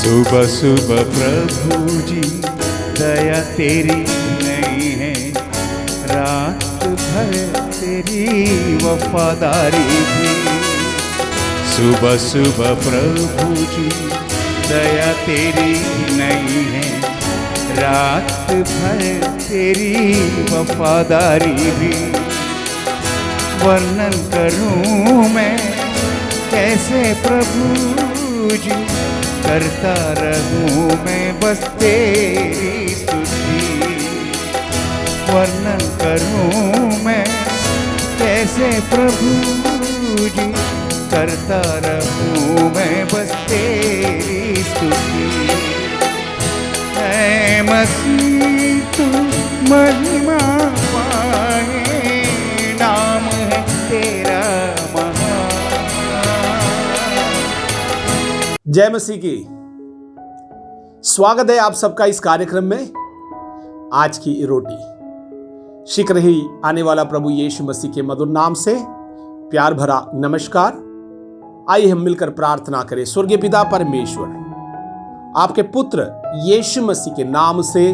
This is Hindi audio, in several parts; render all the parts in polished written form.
सुबह सुबह प्रभु जी दया तेरी नहीं है, रात भर तेरी वफादारी भी। सुबह सुबह प्रभु जी दया तेरी नहीं है, रात भर तेरी वफादारी भी। वर्णन करूं मैं कैसे प्रभु जी, करता रहूं मैं बस तेरी स्तुति। वर्णन करूं मैं कैसे प्रभु जी, करता रहूं मैं बस तेरी स्तुति। ऐ मसीह तू महिमा पाए, नाम है तेरा महान। जय मसीह की। स्वागत है आप सबका इस कार्यक्रम में। आज की रोटी शीघ्र ही आने वाला प्रभु यीशु मसीह के मधुर नाम से प्यार भरा नमस्कार। आइए हम मिलकर प्रार्थना करें। स्वर्गीय पिता परमेश्वर, आपके पुत्र यीशु मसीह के नाम से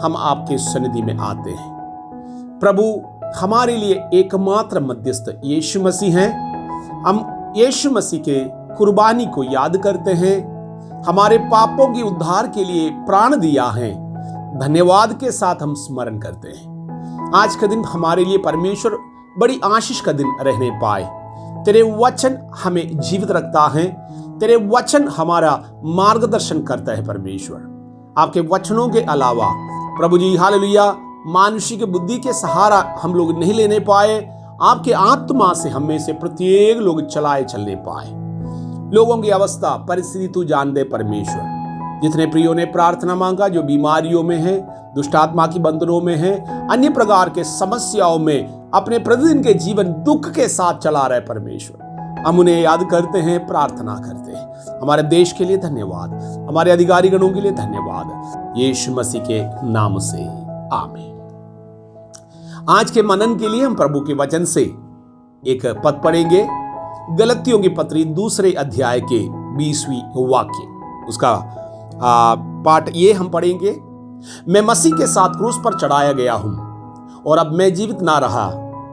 हम आपके सन्निधि में आते हैं। प्रभु, हमारे लिए एकमात्र मध्यस्थ यीशु मसीह हैं। हम यीशु मसीह के कुर्बानी को याद करते हैं। हमारे पापों के उद्धार के लिए प्राण दिया है, धन्यवाद के साथ हम स्मरण करते हैं। आज का दिन हमारे लिए परमेश्वर बड़ी आशीष का दिन रहने पाए। तेरे वचन हमें जीवित रखता है, तेरे वचन हमारा मार्गदर्शन करता है। परमेश्वर, आपके वचनों के अलावा प्रभु जी हालेलुया मानुषी के बुद्धि के सहारा हम लोग नहीं लेने पाए। आपके आत्मा से हम में से प्रत्येक लोग चलाए चलने पाए। लोगों की अवस्था परिस्थिति तू जान दे परमेश्वर। जितने प्रियों ने प्रार्थना मांगा, जो बीमारियों में है, दुष्ट आत्मा की बंधनों में है, अन्य प्रकार के समस्याओं में अपने प्रतिदिन के जीवन दुख के साथ चला रहे परमेश्वर, हम उन्हें याद करते हैं, प्रार्थना करते हैं। हमारे देश के लिए धन्यवाद, हमारे अधिकारी गणों के लिए धन्यवाद, यीशु मसीह के नाम से आमीन। आज के मनन के लिए हम प्रभु के वचन से एक पद पढ़ेंगे। गलतियों की पत्री 2 अध्याय के 20वीं वाक्य, उसका पाठ ये हम पढ़ेंगे। मैं मसीह के साथ क्रूस पर चढ़ाया गया हूं, और अब मैं जीवित ना रहा,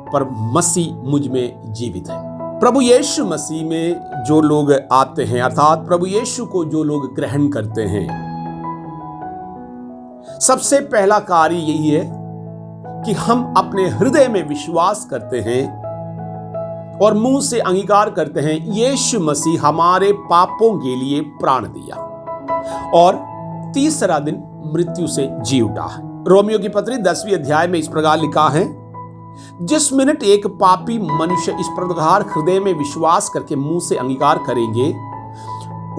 पर मसीह मुझ में जीवित है। प्रभु यीशु मसीह में जो लोग आते हैं, अर्थात प्रभु यीशु को जो लोग ग्रहण करते हैं, सबसे पहला कार्य यही है कि हम अपने हृदय में विश्वास करते हैं और मुंह से अंगीकार करते हैं, यीशु मसीह हमारे पापों के लिए प्राण दिया और तीसरा दिन मृत्यु से जी उठा है। रोमियो की पत्री 10वीं अध्याय में इस प्रकार लिखा है, जिस मिनट एक पापी मनुष्य इस प्रकार हृदय में विश्वास करके मुंह से अंगीकार करेंगे,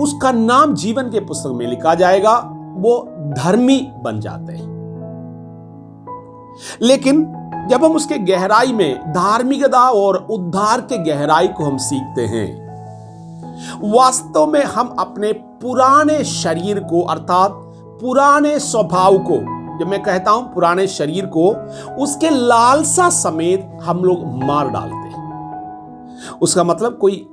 उसका नाम जीवन के पुस्तक में लिखा जाएगा, वो धर्मी बन जाते हैं। लेकिन जब हम उसके गहराई में धार्मिकता और उद्धार के गहराई को हम सीखते हैं, वास्तव में हम अपने पुराने शरीर को, अर्थात पुराने स्वभाव को, जब मैं कहता हूं पुराने शरीर को, उसके लालसा समेत हम लोग मार डालते हैं। उसका मतलब कोई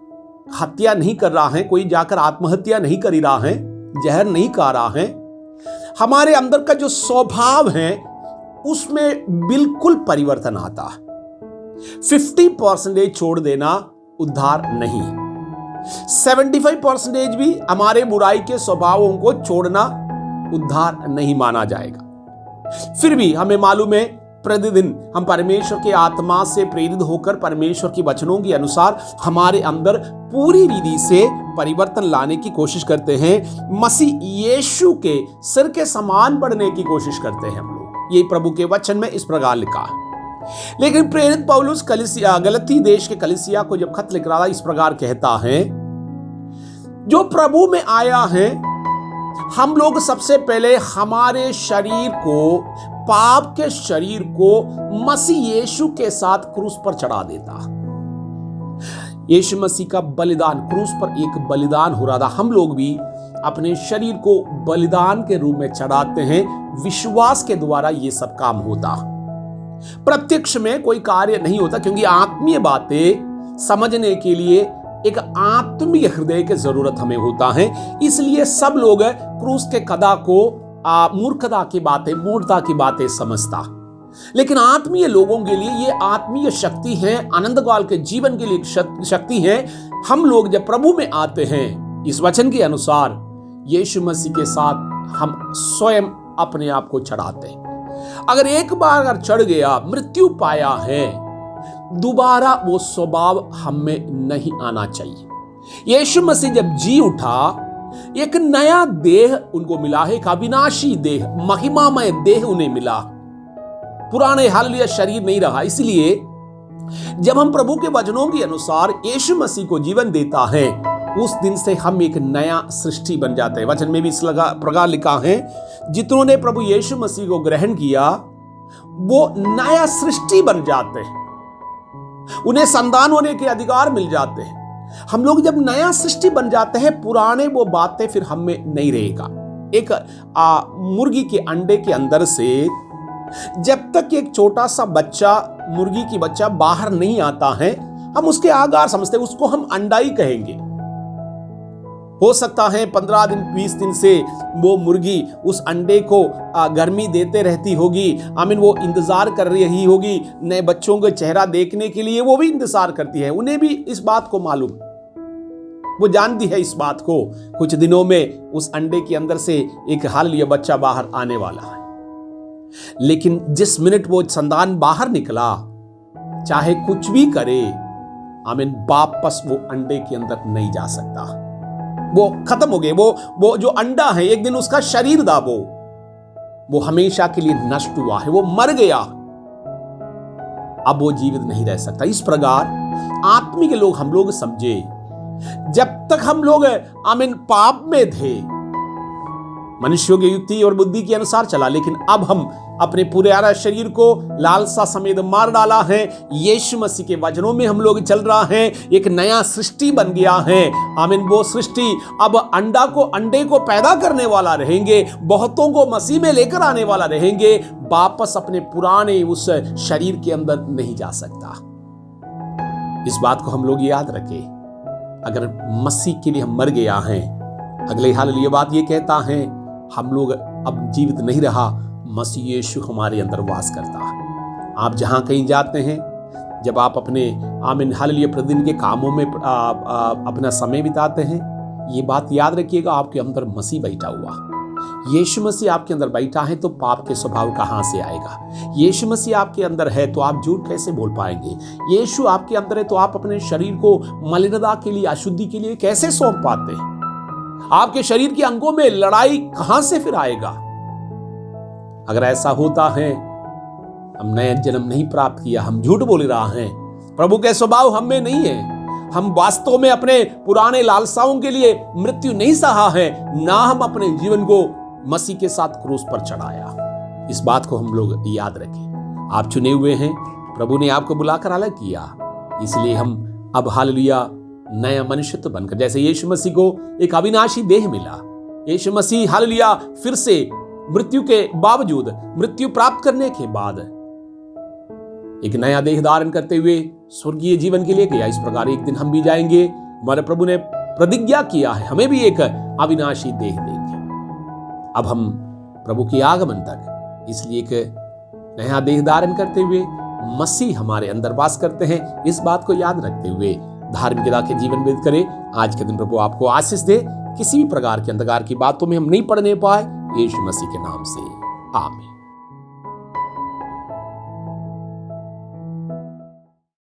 हत्या नहीं कर रहा है, कोई जाकर आत्महत्या नहीं कर रहा है, जहर नहीं खा रहा है। हमारे अंदर का जो स्वभाव है उसमें बिल्कुल परिवर्तन आता है। 50% छोड़ देना उद्धार नहीं, 75% भी हमारे बुराई के स्वभावों को छोड़ना उद्धार नहीं माना जाएगा। फिर भी हमें मालूम है, प्रतिदिन हम परमेश्वर के आत्मा से प्रेरित होकर परमेश्वर की वचनों के अनुसार हमारे अंदर पूरी विधि से परिवर्तन लाने की कोशिश करते हैं। मसीह यीशु के सिर के समान बढ़ने की कोशिश करते हैं हम लोग। ये प्रभु के वचन में इस प्रकार लिखा है। लेकिन प्रेरित पौलुस गलती देश के कलीसिया को जब खत लिख रहा था, इस प्रकार कहता है, जो प्रभु में आया है, हम लोग सबसे पहले हमारे शरीर को, पाप के शरीर को मसीह यीशु के साथ क्रूस पर चढ़ा देता। यीशु मसीह का बलिदान, क्रूस पर एक बलिदान हो रहा था। हम लोग भी अपने शरीर को बलिदान के रूप में चढ़ाते हैं। विश्वास के द्वारा ये सब काम होता, प्रत्यक्ष में कोई कार्य नहीं होता, क्योंकि आत्मीय बातें समझने के लिए एक आत्मीय हृदय की जरूरत हमें होता है। इसलिए सब लोग क्रूस के कदा को मूर्खता की बातें, मूर्खता की बातें समझता, लेकिन आत्मीय लोगों के लिए ये आत्मीय शक्ति है, अनंतकाल के जीवन के लिए शक्ति है। हम लोग जब प्रभु में आते हैं, इस वचन के अनुसार यीशु मसीह के साथ हम स्वयं अपने आप को चढ़ाते हैं। अगर एक बार अगर चढ़ गया, मृत्यु पाया है, दोबारा वो स्वभाव हम में नहीं आना चाहिए। यीशु मसीह जब जी उठा, एक नया देह उनको मिला है, एक अविनाशी देह, महिमामय देह उन्हें मिला। पुराने हालेलुया शरीर नहीं रहा। इसलिए जब हम प्रभु के वचनों के अनुसार यीशु मसीह को जीवन देता है, उस दिन से हम एक नया सृष्टि बन जाते हैं। वचन में भी इस प्रकार लिखा है, जितनों ने प्रभु यीशु मसीह को ग्रहण किया वो नया सृष्टि बन जाते हैं, उन्हें संतान होने के अधिकार मिल जाते हैं। हम लोग जब नया सृष्टि बन जाते हैं, पुराने वो बातें फिर हम में नहीं रहेगा। एक मुर्गी के अंडे के अंदर से जब तक एक छोटा सा बच्चा, मुर्गी की बच्चा बाहर नहीं आता है, हम उसके आकार समझते हैं, उसको हम अंडा ही कहेंगे। हो सकता है 15 दिन 20 दिन से वो मुर्गी उस अंडे को गर्मी देते रहती होगी। आमीन, वो इंतजार कर रही होगी नए बच्चों का चेहरा देखने के लिए, वो भी इंतजार करती है। उन्हें भी इस बात को मालूम, वो जानती है इस बात को, कुछ दिनों में उस अंडे के अंदर से एक हालेलुया बच्चा बाहर आने वाला है। लेकिन जिस मिनट वो संतान बाहर निकला, चाहे कुछ भी करे, आमीन, वापस वो अंडे के अंदर नहीं जा सकता। वो खत्म हो गए। वो जो अंडा है, एक दिन उसका शरीर था, वो हमेशा के लिए नष्ट हुआ है, वो मर गया, अब वो जीवित नहीं रह सकता। इस प्रकार आत्मिक लोग, हम लोग समझे, जब तक हम लोग आमीन पाप में थे, मनुष्यों की युक्ति और बुद्धि के अनुसार चला, लेकिन अब हम अपने पुराना शरीर को लालसा समेत मार डाला है। यीशु मसीह के वचनों में हम लोग चल रहा है, एक नया सृष्टि बन गया है। आमीन, वो सृष्टि अब अंडे को पैदा करने वाला रहेंगे, बहुतों को मसीह में लेकर आने वाला रहेंगे, वापस अपने पुराने उस शरीर के अंदर नहीं जा सकता। इस बात को हम लोग याद रखें। अगर मसीह के लिए हम मर गया हैं, अगले हालेलुया बात ये कहता है, हम लोग अब जीवित नहीं रहा, मसीह यीशु हमारे अंदर वास करता है। आप जहां कहीं जाते हैं, जब आप अपने आमीन हालेलुया प्रतिदिन के कामों में अपना समय बिताते हैं, ये बात याद रखिएगा, आपके अंदर मसीह बैठा हुआ। यीशु मसीह आपके अंदर बैठा है तो पाप के स्वभाव कहां से आएगा? यीशु मसीह आपके अंदर है तो आप झूठ कैसे बोल पाएंगे? यीशु आपके अंदर है तो आप अपने शरीर को मलिनता के लिए, अशुद्धि के लिए कैसे सौंप पाते हैं? आपके शरीर के अंगों में लड़ाई कहां से फिर आएगा? अगर ऐसा होता है, हम नया जन्म नहीं प्राप्त किया, हम झूठ बोल रहा है, प्रभु के स्वभाव हम में नहीं है, हम वास्तव में अपने पुराने लालसाओं के लिए मृत्यु नहीं सहा है, ना हम अपने जीवन को मसीह के साथ क्रूस पर चढ़ाया। इस बात को हम लोग याद रखें। आप चुने हुए हैं, प्रभु ने आपको बुलाकर अलग किया, इसलिए हम अब हालेलुया नया मनुष्यत्व बनकर, जैसे यीशु मसीह को एक अविनाशी देह मिला, यीशु मसीह हालेलुया फिर से मृत्यु के बावजूद, मृत्यु प्राप्त करने के बाद एक नया देह धारण करते हुए स्वर्गीय जीवन के लिए गया। इस प्रकार एक दिन हम भी जाएंगे। हमारे प्रभु ने प्रतिज्ञा किया है, हमें भी एक अविनाशी देह देंगे। अब हम प्रभु के आगमन तक इसलिए एक नया देह धारण करते हुए मसीह हमारे अंदर वास करते हैं। इस बात को याद रखते हुए धार्मिकता के जीवन व्यतीत करें। आज के दिन प्रभु आपको आशीष दे। किसी भी प्रकार के अंधकार की बातों में हम नहीं पड़ने पाए, यीशु मसीह के नाम से आमीन।